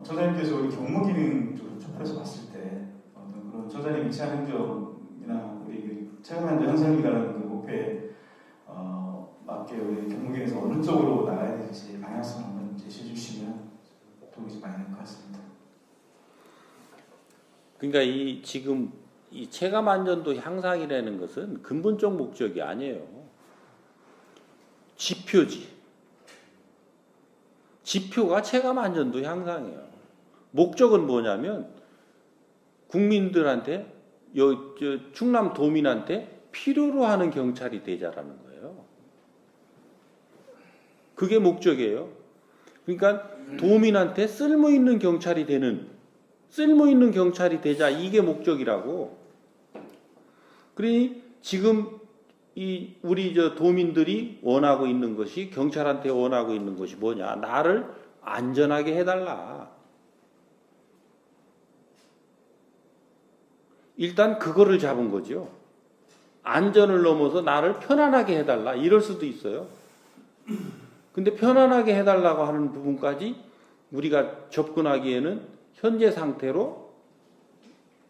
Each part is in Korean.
처장님께서 우리 경무기능 쪽으로 척결해서 봤을 때 어떤 그런 처장님 위치한 행정이나 우리 그 체감한 현상이라는 그 목표에 맞게 우리 경무기능에서 어느 쪽으로 나가야 될지 방향성 한번 제시해 주시면 도움이 좀 많이 될 것 같습니다. 그러니까 지금 이 체감 안전도 향상이라는 것은 근본적 목적이 아니에요. 지표지. 지표가 체감 안전도 향상이에요. 목적은 뭐냐면 국민들한테 충남 도민한테 필요로 하는 경찰이 되자라는 거예요. 그게 목적이에요. 그러니까 도민한테 쓸모 있는 경찰이 되자, 이게 목적이라고. 그러니 지금 우리 도민들이 원하고 있는 것이, 경찰한테 원하고 있는 것이 뭐냐? 나를 안전하게 해달라. 일단 그거를 잡은 거죠. 안전을 넘어서 나를 편안하게 해달라. 이럴 수도 있어요. 근데 편안하게 해달라고 하는 부분까지 우리가 접근하기에는 현재 상태로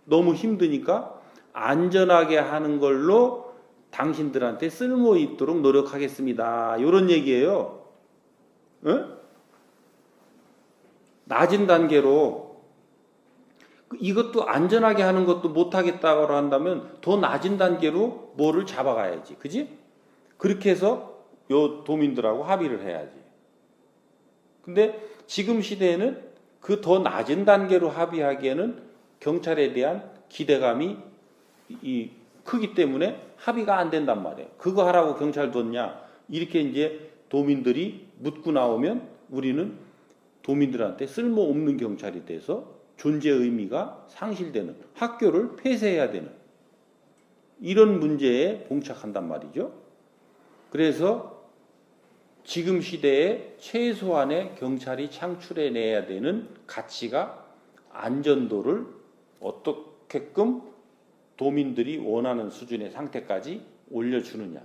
너무 힘드니까 안전하게 하는 걸로 당신들한테 쓸모 있도록 노력하겠습니다. 이런 얘기예요. 응? 낮은 단계로 이것도 안전하게 하는 것도 못하겠다고 한다면 더 낮은 단계로 뭐를 잡아가야지. 그지? 그렇게 해서 요 도민들하고 합의를 해야지. 근데 지금 시대에는 그 더 낮은 단계로 합의하기에는 경찰에 대한 기대감이 크기 때문에 합의가 안 된단 말이에요. 그거 하라고 경찰 뒀냐? 이렇게 이제 도민들이 묻고 나오면 우리는 도민들한테 쓸모없는 경찰이 돼서 존재 의미가 상실되는, 학교를 폐쇄해야 되는 이런 문제에 봉착한단 말이죠. 그래서 지금 시대에 최소한의 경찰이 창출해내야 되는 가치가 안전도를 어떻게끔 도민들이 원하는 수준의 상태까지 올려주느냐.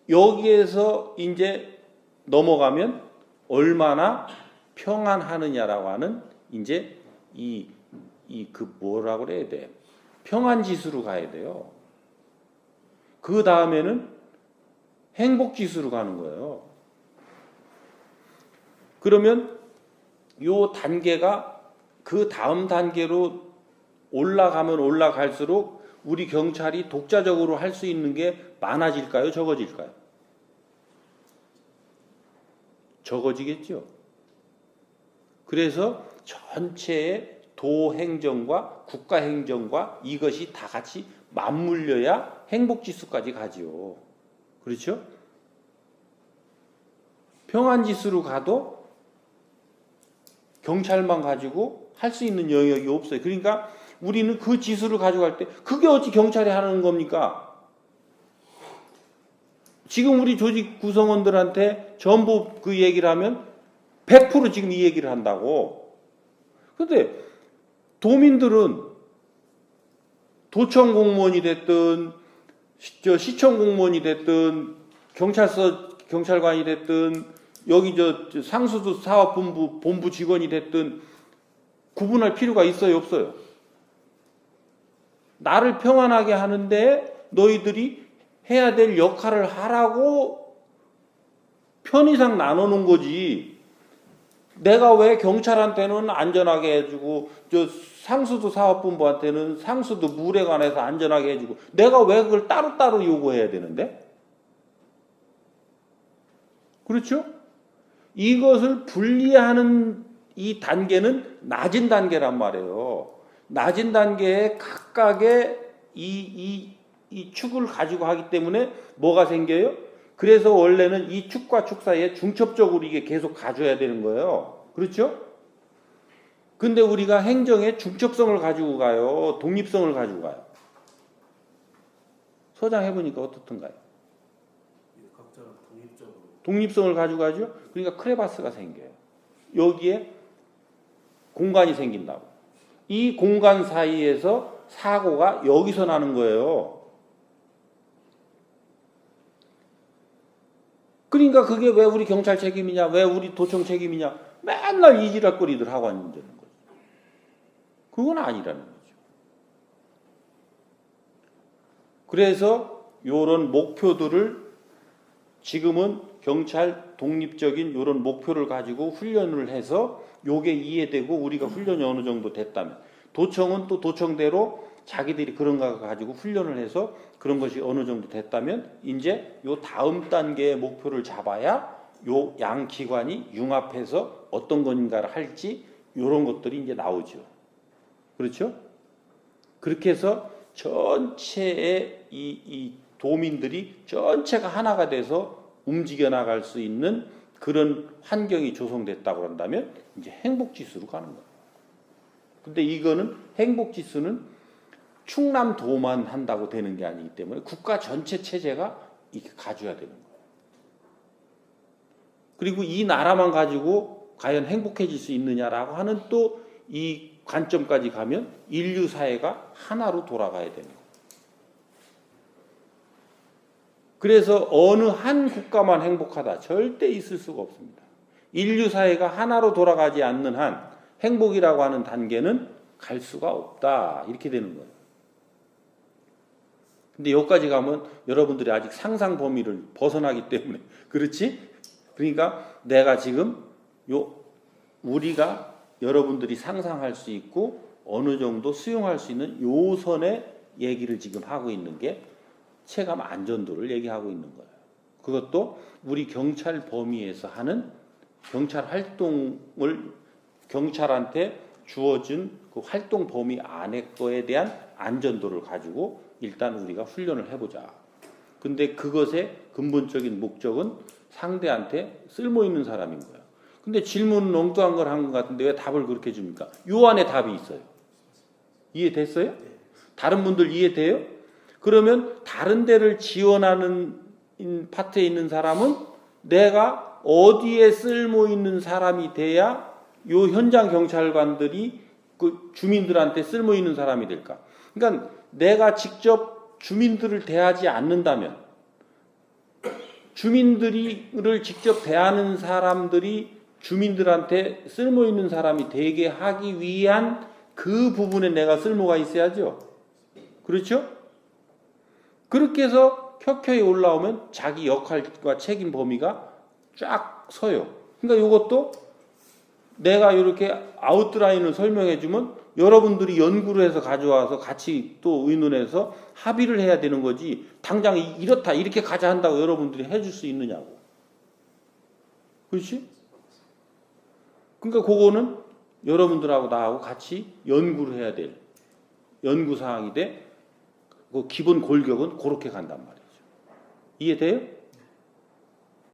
여기에서 이제 넘어가면 얼마나 평안하느냐라고 하는 이제 뭐라고 그래야 돼? 평안 지수로 가야 돼요. 그 다음에는 행복 지수로 가는 거예요. 그러면 요 단계가 그 다음 단계로 올라가면 올라갈수록 우리 경찰이 독자적으로 할 수 있는 게 많아질까요? 적어질까요? 적어지겠죠. 그래서 전체의 도행정과 국가행정과 이것이 다 같이 맞물려야 행복지수까지 가지요. 그렇죠? 평안지수로 가도 경찰만 가지고 할 수 있는 영역이 없어요. 그러니까 우리는 그 지수를 가져갈 때 그게 어찌 경찰이 하는 겁니까? 지금 우리 조직 구성원들한테 전부 그 얘기를 하면 100% 지금 이 얘기를 한다고. 그런데 도민들은 도청 공무원이 됐든 시청 공무원이 됐든 경찰관이 됐든 여기 상수도 사업본부 직원이 됐든 구분할 필요가 있어요, 없어요? 나를 평안하게 하는데 너희들이 해야 될 역할을 하라고 편의상 나눠놓은 거지. 내가 왜 경찰한테는 안전하게 해주고 상수도 사업본부한테는 상수도 물에 관해서 안전하게 해주고 내가 왜 그걸 따로따로 요구해야 되는데? 그렇죠? 이것을 분리하는 이 단계는 낮은 단계란 말이에요. 낮은 단계에 각각의 이 축을 가지고 하기 때문에 뭐가 생겨요? 그래서 원래는 이 축과 축 사이에 중첩적으로 이게 계속 가져야 되는 거예요. 그렇죠? 근데 우리가 행정에 중첩성을 가지고 가요? 독립성을 가지고 가요? 소장 해보니까 어떻던가요? 각자 독립적으로. 독립성을 가지고 가죠? 그러니까 크레바스가 생겨요. 여기에 공간이 생긴다고. 이 공간 사이에서 사고가 여기서 나는 거예요. 그러니까 그게 왜 우리 경찰 책임이냐, 왜 우리 도청 책임이냐, 맨날 이지랄거리들 하고 앉는다는 거죠. 그건 아니라는 거죠. 그래서 요런 목표들을 지금은 경찰 독립적인 요런 목표를 가지고 훈련을 해서 요게 이해되고 우리가 훈련이 어느 정도 됐다면 도청은 또 도청대로 자기들이 그런 거 가지고 훈련을 해서 그런 것이 어느 정도 됐다면 이제 요 다음 단계의 목표를 잡아야 요 양 기관이 융합해서 어떤 건가를 할지 요런 것들이 이제 나오죠. 그렇죠? 그렇게 해서 전체의 이 도민들이 전체가 하나가 돼서 움직여 나갈 수 있는 그런 환경이 조성됐다고 한다면 이제 행복지수로 가는 거예요. 근데 이거는 행복지수는 충남도만 한다고 되는 게 아니기 때문에 국가 전체 체제가 이렇게 가져야 되는 거예요. 그리고 이 나라만 가지고 과연 행복해질 수 있느냐라고 하는 또 이 관점까지 가면 인류 사회가 하나로 돌아가야 되는 거예요. 그래서 어느 한 국가만 행복하다 절대 있을 수가 없습니다. 인류 사회가 하나로 돌아가지 않는 한 행복이라고 하는 단계는 갈 수가 없다. 이렇게 되는 거예요. 근데 여기까지 가면 여러분들이 아직 상상 범위를 벗어나기 때문에 그렇지? 그러니까 내가 지금 우리가 여러분들이 상상할 수 있고 어느 정도 수용할 수 있는 요 선의 얘기를 지금 하고 있는 게 체감 안전도를 얘기하고 있는 거예요. 그것도 우리 경찰 범위에서 하는 경찰 활동을 경찰한테 주어진 그 활동 범위 안에 거에 대한 안전도를 가지고 일단 우리가 훈련을 해보자. 근데 그것의 근본적인 목적은 상대한테 쓸모 있는 사람인 거예요. 근데 질문은 엉뚱한 걸 한 것 같은데 왜 답을 그렇게 줍니까? 요 안에 답이 있어요. 이해됐어요? 다른 분들 이해돼요? 그러면 다른 데를 지원하는 파트에 있는 사람은 내가 어디에 쓸모 있는 사람이 돼야 요 현장 경찰관들이 그 주민들한테 쓸모 있는 사람이 될까? 그러니까 내가 직접 주민들을 대하지 않는다면 주민들을 직접 대하는 사람들이 주민들한테 쓸모 있는 사람이 되게 하기 위한 그 부분에 내가 쓸모가 있어야죠. 그렇죠? 그렇게 해서 켜켜이 올라오면 자기 역할과 책임 범위가 쫙 서요. 그러니까 이것도 내가 이렇게 아웃라인을 설명해 주면 여러분들이 연구를 해서 가져와서 같이 또 의논해서 합의를 해야 되는 거지 당장 이렇다 이렇게 가자 한다고 여러분들이 해줄 수 있느냐고. 그렇지? 그러니까 그거는 여러분들하고 나하고 같이 연구를 해야 될 연구사항이 돼. 그 기본 골격은 그렇게 간단 말이죠. 이해돼요?